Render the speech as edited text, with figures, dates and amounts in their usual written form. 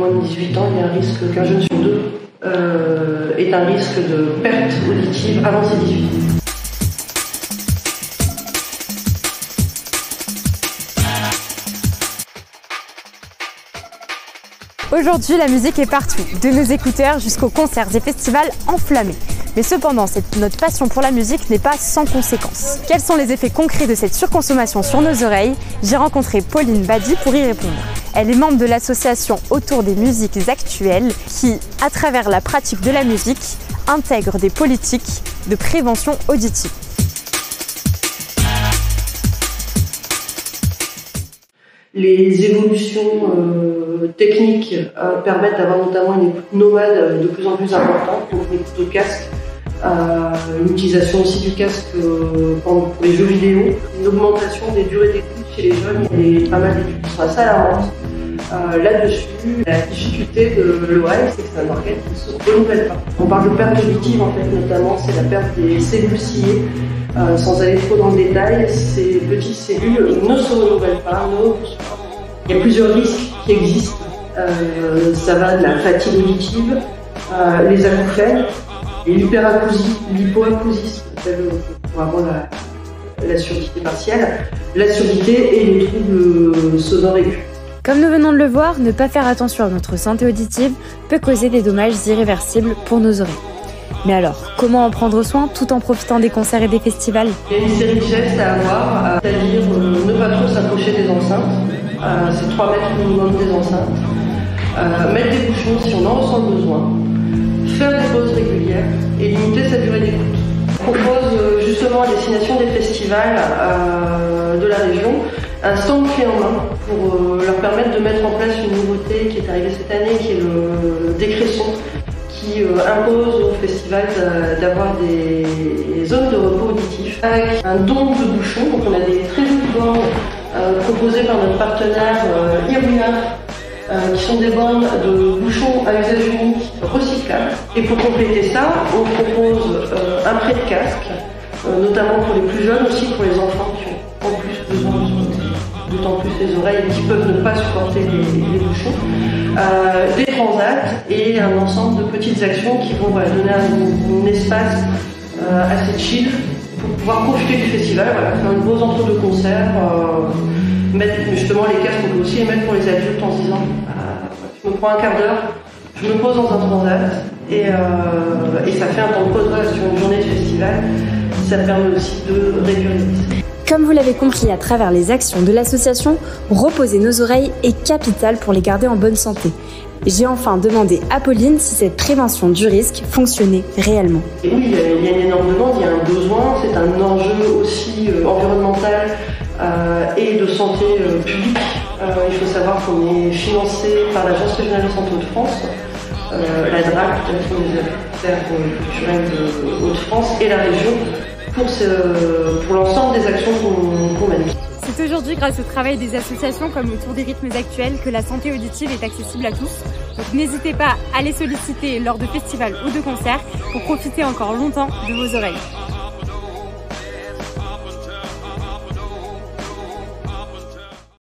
moins de 18 ans, il y a un risque qu'un jeune sur deux ait un risque de perte auditive avant ses 18 ans. Aujourd'hui, la musique est partout, de nos écouteurs jusqu'aux concerts et festivals enflammés. Mais cependant, notre passion pour la musique n'est pas sans conséquences. Quels sont les effets concrets de cette surconsommation sur nos oreilles? J'ai rencontré Pauline Badi pour y répondre. Elle est membre de l'association Autour des musiques actuelles qui, à travers la pratique de la musique, intègre des politiques de prévention auditive. Les évolutions techniques permettent d'avoir notamment une écoute nomade de plus en plus importante, donc une écoute au casque, une utilisation aussi du casque pour les jeux vidéo, une augmentation des durées d'écoute chez les jeunes. Il y a pas mal d'études qui sont assez alarmantes là-dessus. La difficulté de l'oreille, c'est que c'est un organe qui ne se renouvelle pas. On parle de perte auditive en fait, notamment c'est la perte des cellules ciliées. Sans aller trop dans le détail, ces petites cellules ne se renouvellent pas. Il y a plusieurs risques qui existent. Ça va de la fatigue auditive, les acouphènes, l'hyperacousie, l'hypoacousie, pour avoir la surdité partielle, la surdité et les troubles sonores aigus. Comme nous venons de le voir, ne pas faire attention à notre santé auditive peut causer des dommages irréversibles pour nos oreilles. Mais alors, comment en prendre soin tout en profitant des concerts et des festivals? Il y a une série de gestes à avoir, c'est-à-dire ne pas trop s'approcher des enceintes, c'est 3 mètres minimum des enceintes, mettre des bouchons si on en ressent le besoin, faire des pauses régulières et limiter sa durée d'écoute. On propose justement à destination des festivals de la région un stand clé en main pour leur permettre de mettre en place une nouveauté qui est arrivée cette année, qui est le décret son, qui impose au festival d'avoir des zones de repos auditif avec un don de bouchons. Donc on a des très jolies bandes proposées par notre partenaire Irwinard, qui sont des bandes de bouchons à usage unique recyclables. Et pour compléter ça, on propose un prêt de casque, notamment pour les plus jeunes, aussi pour les enfants qui ont en plus besoin d'autant plus les oreilles et qui peuvent ne pas supporter les bouchons, des transats et un ensemble de petites actions qui vont donner un espace assez chill pour pouvoir profiter du festival, faire une pause entre deux concerts, mettre justement les casques, on peut aussi les mettre pour les adultes en se disant je me prends un quart d'heure, je me pose dans un transat et ça fait un temps de pause sur une journée de festival. Ça permet aussi de réduire les risques. Comme vous l'avez compris à travers les actions de l'association, reposer nos oreilles est capital pour les garder en bonne santé. J'ai enfin demandé à Pauline si cette prévention du risque fonctionnait réellement. Et oui, il y a une énorme demande, il y a un besoin, c'est un enjeu aussi environnemental et de santé publique. Il faut savoir qu'on est financé par l'Agence régionale de santé Hauts-de-France, la DRAC, les affaires culturelles de Hauts-de-France et la région, pour l'ensemble des actions qu'on mène. C'est aujourd'hui grâce au travail des associations comme Autour des rythmes actuels que la santé auditive est accessible à tous. Donc n'hésitez pas à les solliciter lors de festivals ou de concerts pour profiter encore longtemps de vos oreilles.